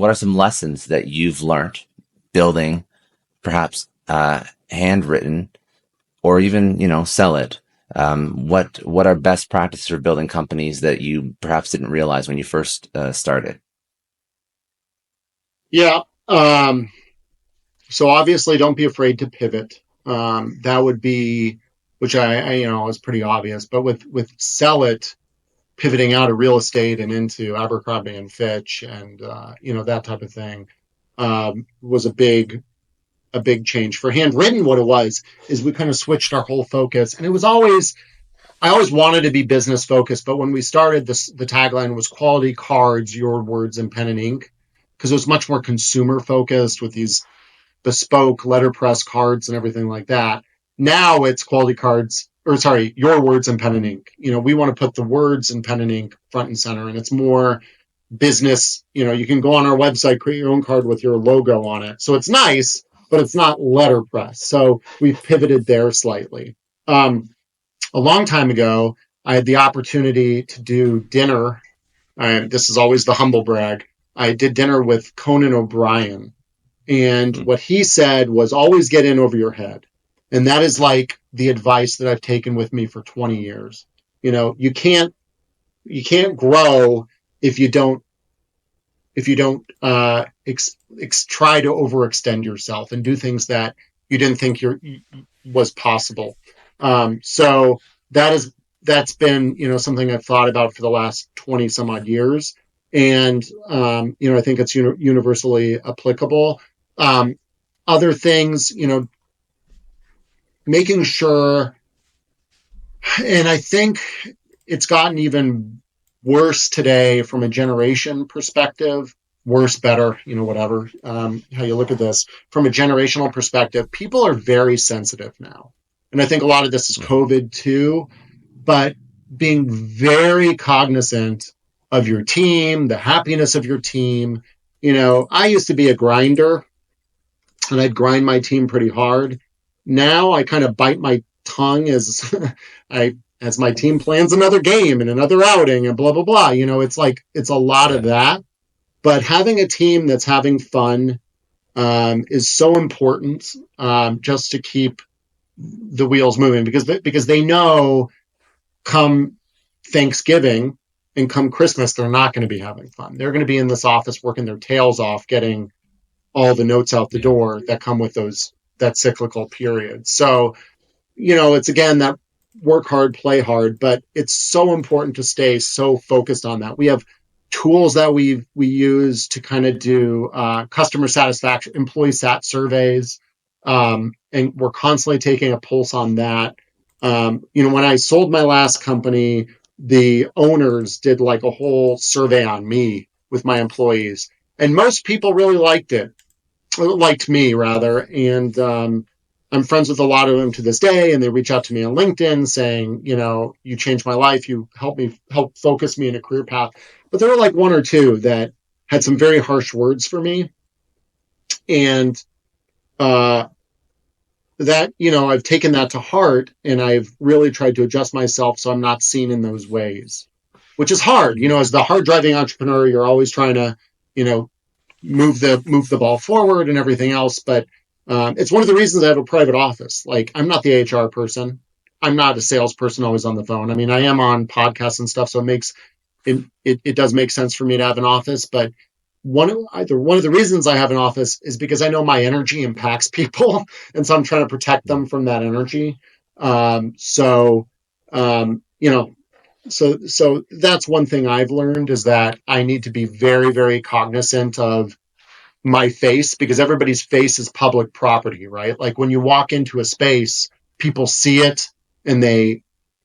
what are some lessons that you've learned building perhaps Handwrytten, or even, sell it? What are best practices for building companies that you perhaps didn't realize when you first started? Yeah. So obviously don't be afraid to pivot. That would be, which I is pretty obvious, but with sell it, pivoting out of real estate and into Abercrombie and Fitch and, that type of thing, was a big change. For Handwrytten, what it was is we kind of switched our whole focus, and I always wanted to be business focused, but when we started this, the tagline was quality cards, your words, and pen and ink, because it was much more consumer focused with these bespoke letterpress cards and everything like that. Now it's quality cards, or sorry, your words and pen and ink. We want to put the words and pen and ink front and center, and it's more business. You can go on our website, create your own card with your logo on it. So it's nice, but it's not letterpress. So we've pivoted there slightly. A long time ago, I had the opportunity to do dinner. This is always the humble brag. I did dinner with Conan O'Brien. And what he said was always get in over your head. And that is like the advice that I've taken with me for 20 years. You can't grow if you don't try to overextend yourself and do things that you didn't think was possible. So that's been, something I've thought about for the last 20 some odd years. And, I think it's universally applicable. Other things, making sure, and I think it's gotten even worse today from a generation perspective, worse, better, whatever, how you look at this from a generational perspective. People are very sensitive now. And I think a lot of this is COVID too, but being very cognizant of your team, the happiness of your team. I used to be a grinder, and I'd grind my team pretty hard. Now I kind of bite my tongue as my team plans another game and another outing and blah, blah, blah. It's a lot of that. But having a team that's having fun is so important, just to keep the wheels moving, because they know come Thanksgiving and come Christmas, they're not going to be having fun. They're going to be in this office working their tails off, getting all the notes out the door that come with that cyclical period. So, it's again, that work hard, play hard, but it's so important to stay so focused on that. We have tools that we use to kind of do customer satisfaction, employee sat surveys, and we're constantly taking a pulse on that. When I sold my last company, the owners did like a whole survey on me with my employees, and most people really liked me rather. And I'm friends with a lot of them to this day, and they reach out to me on LinkedIn saying, you changed my life. You helped focus me in a career path. But there were like one or two that had some very harsh words for me. And that, I've taken that to heart, and I've really tried to adjust myself so I'm not seen in those ways, which is hard. As the hard driving entrepreneur, you're always trying to, move the ball forward and everything else. But it's one of the reasons I have a private office. Like, I'm not the HR person. I'm not a salesperson always on the phone. I mean, I am on podcasts and stuff, so it does make sense for me to have an office. But one of the reasons I have an office is because I know my energy impacts people, and so I'm trying to protect them from that energy. So that's one thing I've learned, is that I need to be very, very cognizant of my face, because everybody's face is public property, right? Like when you walk into a space, people see it and they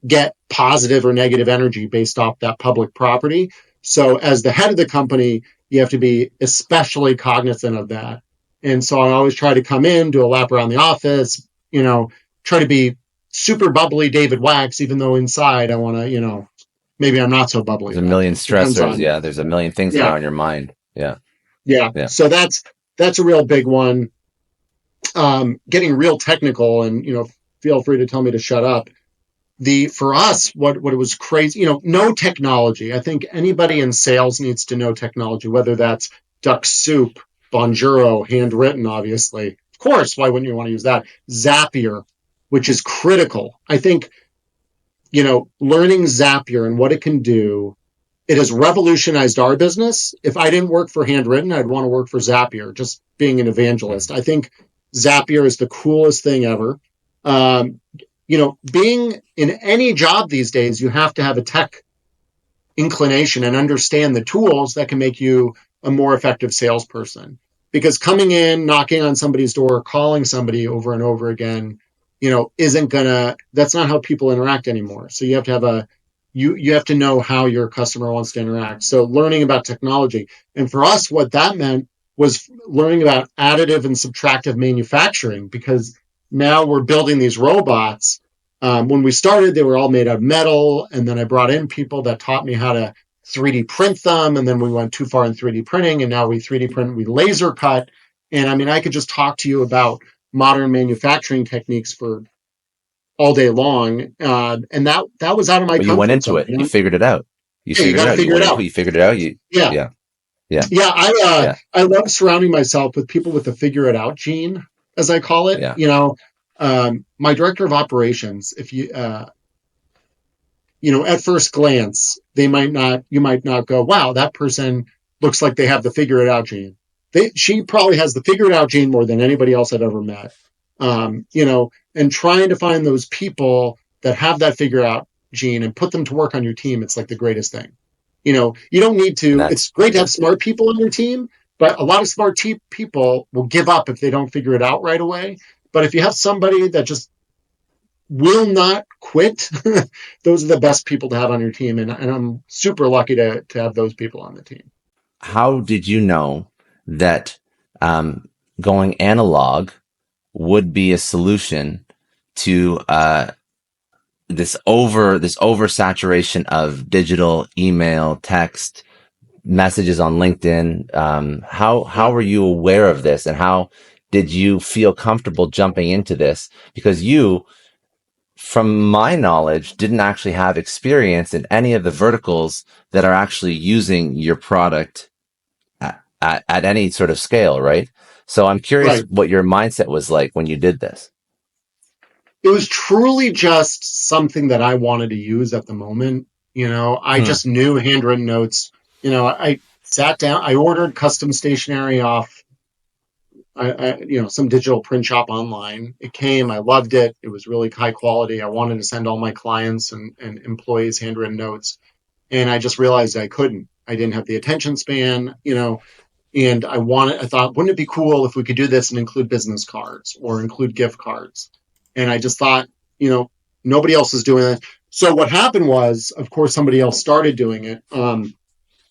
get positive or negative energy based off that public property. So as the head of the company, you have to be especially cognizant of that. And so I always try to come in, do a lap around the office, try to be super bubbly David Wachs, even though inside I want to, maybe I'm not so bubbly. There's a million stressors. Yeah. There's a million things that are on your mind. Yeah. So that's a real big one. Getting real technical, and, feel free to tell me to shut up. For us, what it was crazy, no technology. I think anybody in sales needs to know technology, whether that's Duck Soup, Bonjoro, Handwrytten, obviously. Of course, why wouldn't you want to use that? Zapier, which is critical. I think, learning Zapier and what it can do, it has revolutionized our business. If I didn't work for Handwrytten, I'd want to work for Zapier, just being an evangelist. I think Zapier is the coolest thing ever. Being in any job these days, you have to have a tech inclination and understand the tools that can make you a more effective salesperson. Because coming in, knocking on somebody's door, calling somebody over and over again, that's not how people interact anymore. So you have to have you have to know how your customer wants to interact. So learning about technology. And for us, what that meant was learning about additive and subtractive manufacturing, because now we're building these robots. When we started, they were all made out of metal. And then I brought in people that taught me how to 3D print them. And then we went too far in 3D printing. And now we 3D print, we laser cut. And I mean, I could just talk to you about modern manufacturing techniques for all day long. And that was out of my But you went comfort into zone. it. You figured it out. You Yeah, you figured got it to out. You figure it went into out. it. You figured it out. Yeah. Yeah. Yeah. Yeah. Yeah. I love surrounding myself with people with the figure it out gene, as I call it. Yeah. My director of operations, if you, at first glance, you might not go, wow, that person looks like they have the figure it out gene. She probably has the figure it out gene more than anybody else I've ever met. And trying to find those people that have that figure out gene and put them to work on your team, it's like the greatest thing. You don't need And to, it's that's, great to have smart people on your team, but a lot of smart people will give up if they don't figure it out right away. But if you have somebody that just will not quit, those are the best people to have on your team. And I'm super lucky to have those people on the team. how did you know that going analog would be a solution to this oversaturation of digital, email, text, messages on LinkedIn? How were you aware of this, and how did you feel comfortable jumping into this? Because you, from my knowledge, didn't actually have experience in any of the verticals that are actually using your product at any sort of scale, right? So I'm curious Right. what your mindset was like when you did this. It was truly just something that I wanted to use at the moment. I Hmm. just knew handwritten notes. I sat down, I ordered custom stationery off, some digital print shop online. It came, I loved it. It was really high quality. I wanted to send all my clients and employees handwritten notes. And I just realized I couldn't. I didn't have the attention span, and I thought, wouldn't it be cool if we could do this and include business cards or include gift cards? And I just thought, nobody else is doing it. So what happened was, of course, somebody else started doing it.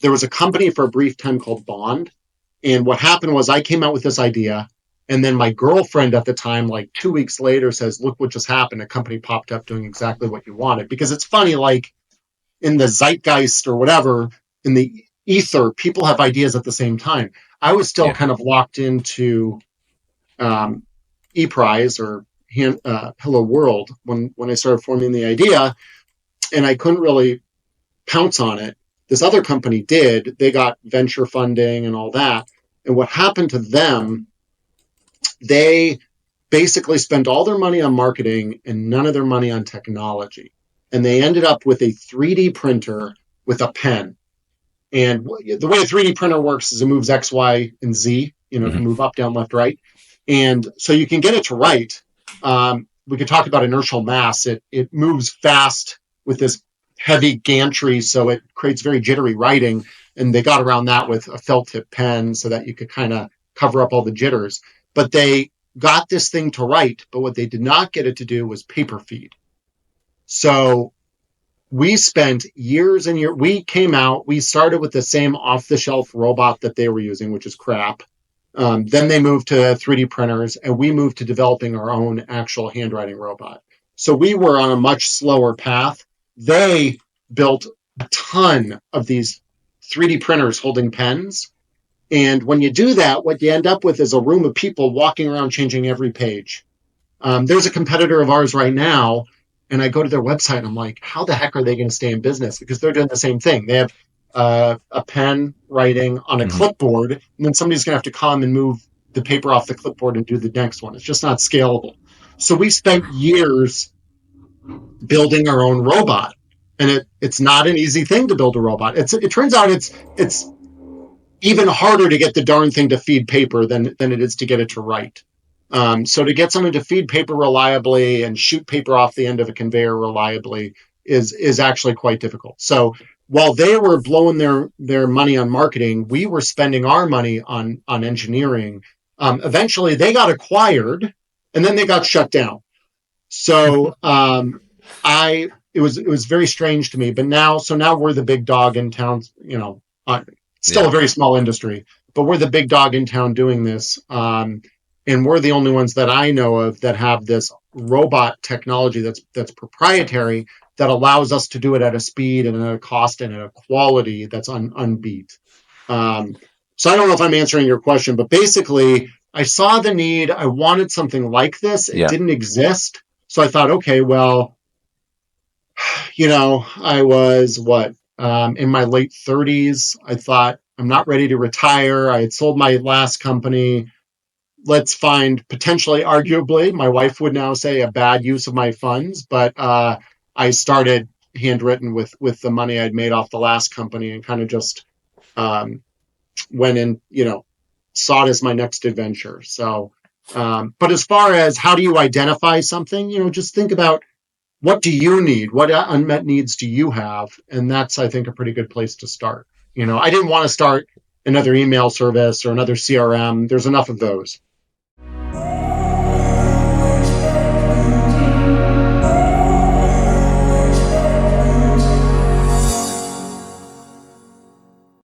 There was a company for a brief time called Bond. And what happened was I came out with this idea. And then my girlfriend at the time, like 2 weeks later, says, look what just happened. A company popped up doing exactly what you wanted. Because it's funny, like in the zeitgeist or whatever, in the ether, people have ideas at the same time. I was still Yeah. kind of locked into ePrize or Hello World when I started forming the idea, and I couldn't really pounce on it. This other company did. They got venture funding and all that. And what happened to them, they basically spent all their money on marketing and none of their money on technology. And they ended up with a 3D printer with a pen. And the way a 3D printer works is it moves X, Y, and Z. It can Hmm. move up, down, left, right. And so you can get it to write. We could talk about inertial mass. It moves fast with this heavy gantry, so it creates very jittery writing. And they got around that with a felt tip pen so that you could kind of cover up all the jitters. But they got this thing to write, but what they did not get it to do was paper feed. So we spent years and years. We started with the same off the shelf robot that they were using, which is crap. Then they moved to 3D printers, and we moved to developing our own actual handwriting robot. So we were on a much slower path. They built a ton of these 3D printers holding pens. And when you do that, what you end up with is a room of people walking around changing every page. There's a competitor of ours right now, and I go to their website and I'm like, how the heck are they going to stay in business? Because they're doing the same thing. They have a pen writing on a Hmm. clipboard, and then somebody's going to have to come and move the paper off the clipboard and do the next one. It's just not scalable. So we spent years building our own robot, and it's not an easy thing to build a robot. It turns out it's even harder to get the darn thing to feed paper than it is to get it to write. So to get something to feed paper reliably and shoot paper off the end of a conveyor reliably is actually quite difficult. So while they were blowing their money on marketing, we were spending our money on engineering. Eventually, they got acquired, and then they got shut down. So I it was very strange to me. But now we're the big dog in town. Still a Yeah. very small industry, but we're the big dog in town doing this. And we're the only ones that I know of that have this robot technology that's proprietary that allows us to do it at a speed and at a cost and at a quality that's unbeat. Um, so I don't know if I'm answering your question, but basically, I saw the need. I wanted something like this. It Yeah. didn't exist. So I thought, okay, well, I was in my late 30s. I thought, I'm not ready to retire. I had sold my last company. Let's find potentially, arguably, my wife would now say a bad use of my funds, but I started Handwrytten with the money I'd made off the last company and kind of just um, went in, saw it as my next adventure. So, but as far as how do you identify something, just think about what do you need? What unmet needs do you have? And that's, I think, a pretty good place to start. I didn't want to start another email service or another CRM. There's enough of those.